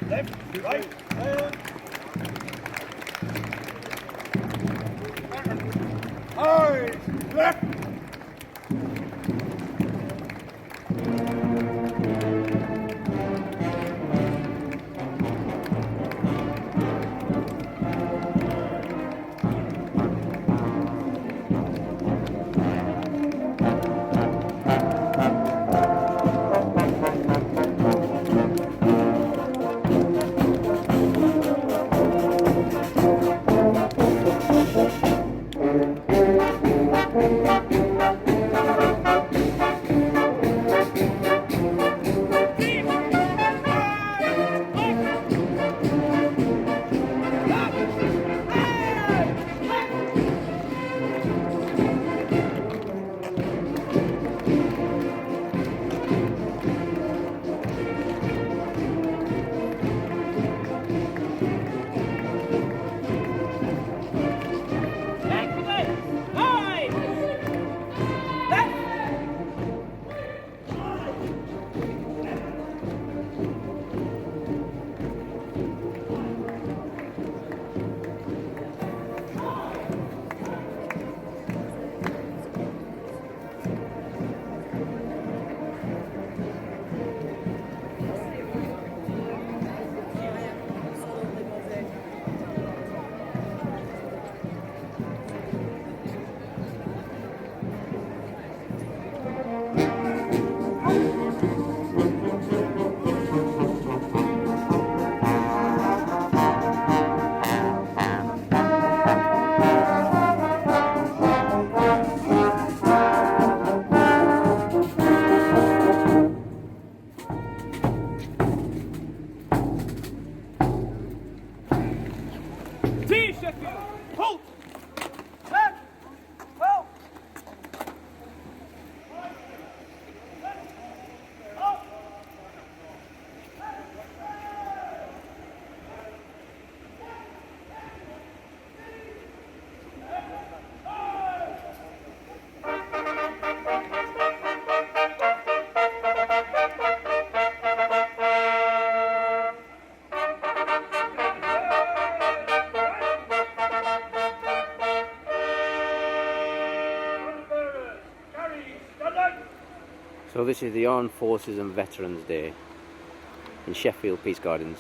Left, right, eyes, left. Sheffield, halt! Left, halt! So this is the Armed Forces and Veterans Day in Sheffield Peace Gardens,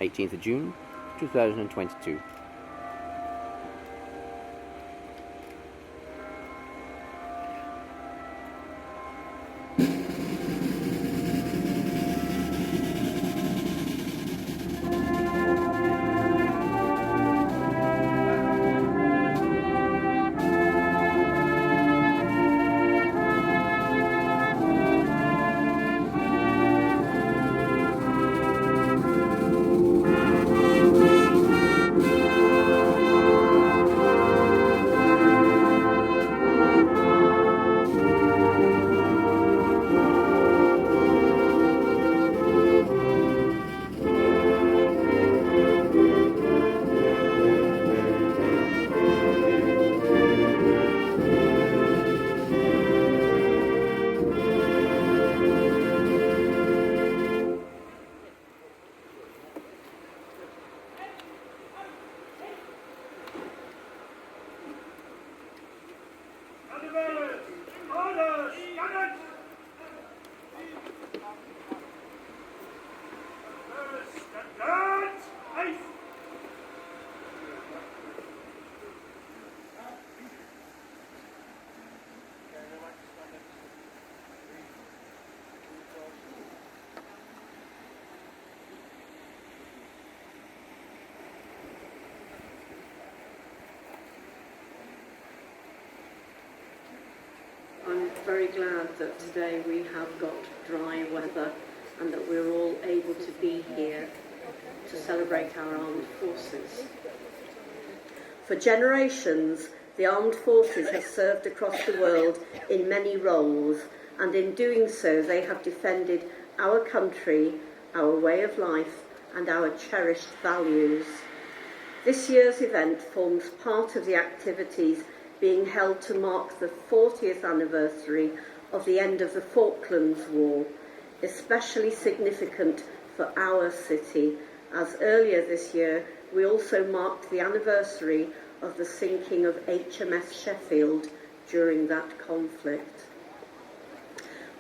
18th of June 2022. I'm very glad that today we have got dry weather and that we're all able to be here to celebrate our armed forces. For generations, the armed forces have served across the world in many roles, and in doing so they have defended our country, our way of life and our cherished values. This year's event forms part of the activities being held to mark the 40th anniversary of the end of the Falklands War, especially significant for our city, as earlier this year we also marked the anniversary of the sinking of HMS Sheffield during that conflict.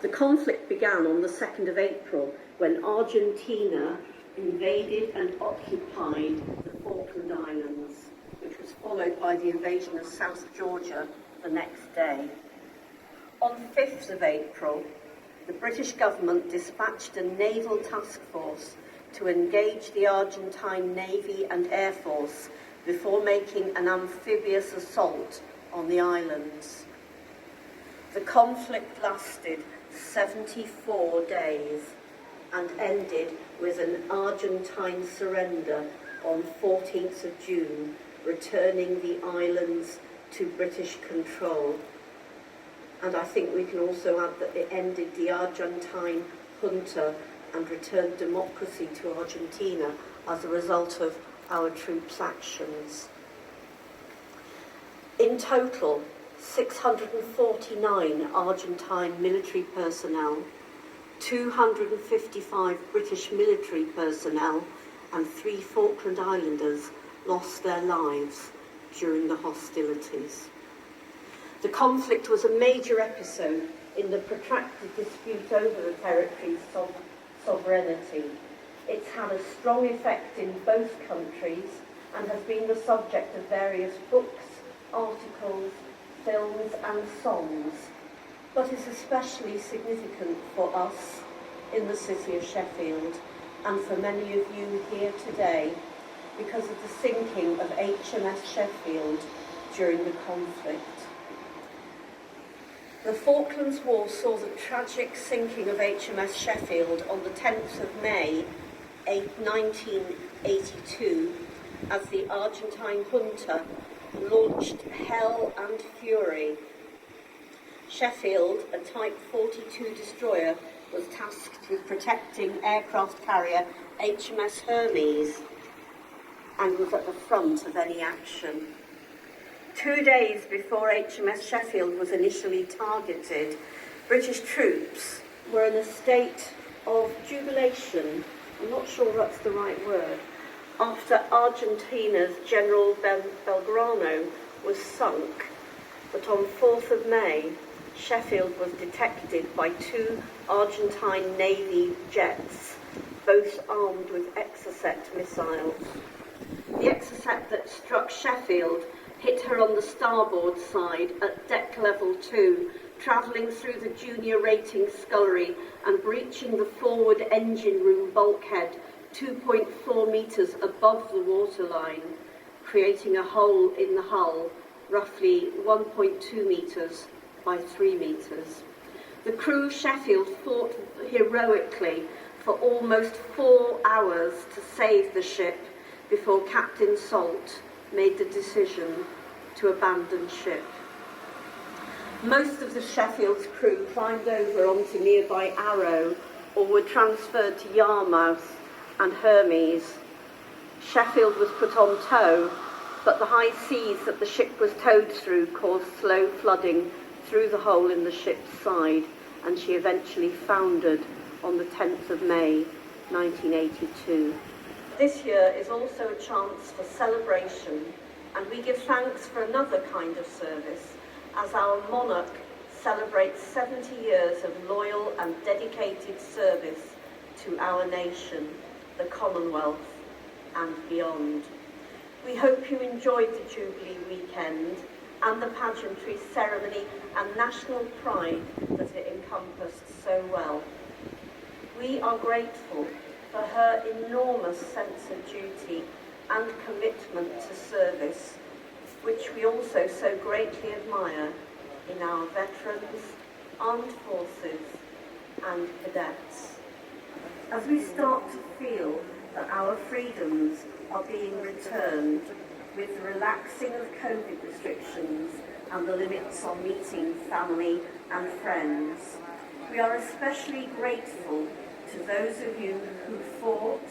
The conflict began on the 2nd of April when Argentina invaded and occupied the Falkland Islands, which was followed by the invasion of South Georgia the next day. On 5th of April, the British government dispatched a naval task force to engage the Argentine Navy and Air Force before making an amphibious assault on the islands. The conflict lasted 74 days and ended with an Argentine surrender on 14th of June, returning the islands to British control. And I think we can also add that it ended the Argentine junta and returned democracy to Argentina as a result of our troops' actions. In total, 649 Argentine military personnel, 255 British military personnel and 3 Falkland Islanders lost their lives during the hostilities. The conflict was a major episode in the protracted dispute over the territory's sovereignty. It's had a strong effect in both countries and has been the subject of various books, articles, films and songs, but is especially significant for us in the city of Sheffield and for many of you here today because of the sinking of HMS Sheffield during the conflict. The Falklands War saw the tragic sinking of HMS Sheffield on the 10th of May 1982 as the Argentine junta launched hell and fury. Sheffield, a Type 42 destroyer, was tasked with protecting aircraft carrier HMS Hermes and was at the front of any action. 2 days before HMS Sheffield was initially targeted, British troops were in a state of jubilation, I'm not sure that's the right word, after Argentina's General Belgrano was sunk. But on 4th of May, Sheffield was detected by 2 Argentine Navy jets, both armed with Exocet missiles. The Exocet that struck Sheffield hit her on the starboard side at deck level 2, travelling through the junior rating scullery and breaching the forward engine room bulkhead 2.4 metres above the waterline, creating a hole in the hull roughly 1.2 metres by 3 metres. The crew of Sheffield fought heroically for almost 4 hours to save the ship before Captain Salt made the decision to abandon ship. Most of the Sheffield's crew climbed over onto nearby Arrow or were transferred to Yarmouth and Hermes. Sheffield was put on tow, but the high seas that the ship was towed through caused slow flooding through the hole in the ship's side, and she eventually foundered on the 10th of May 1982. This year is also a chance for celebration, and we give thanks for another kind of service as our monarch celebrates 70 years of loyal and dedicated service to our nation, the Commonwealth and beyond. We hope you enjoyed the Jubilee weekend and the pageantry ceremony and national pride that it encompassed so well. We are grateful for her enormous sense of duty and commitment to service, which we also so greatly admire in our veterans, armed forces and cadets. As we start to feel that our freedoms are being returned with the relaxing of COVID restrictions and the limits on meeting family and friends, we are especially grateful to those of you who fought,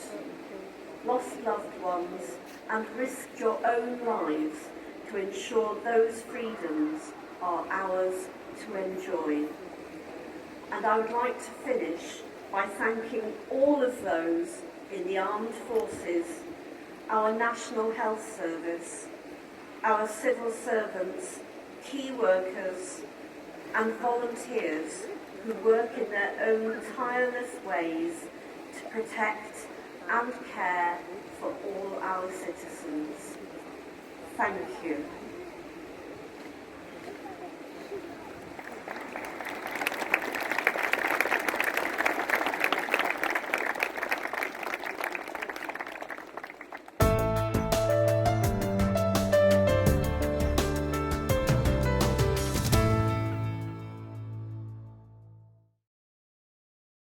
lost loved ones and risked your own lives to ensure those freedoms are ours to enjoy. And I would like to finish by thanking all of those in the armed forces, our National Health Service, our civil servants, key workers and volunteers who work in their own tireless ways to protect and care for all our citizens. Thank you.